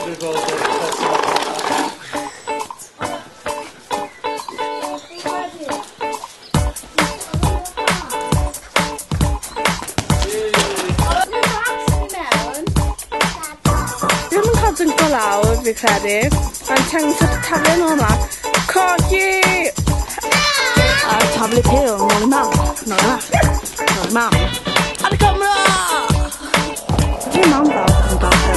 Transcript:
Ddim yn cael dringo lawr, fi credu. Mae'n teimlo taflen o yma. Codi! A tablet pil, nôl i mam. Nôl i mam. Nôl i mam. Ar y camera! Dwi'n mam fel, yn dod.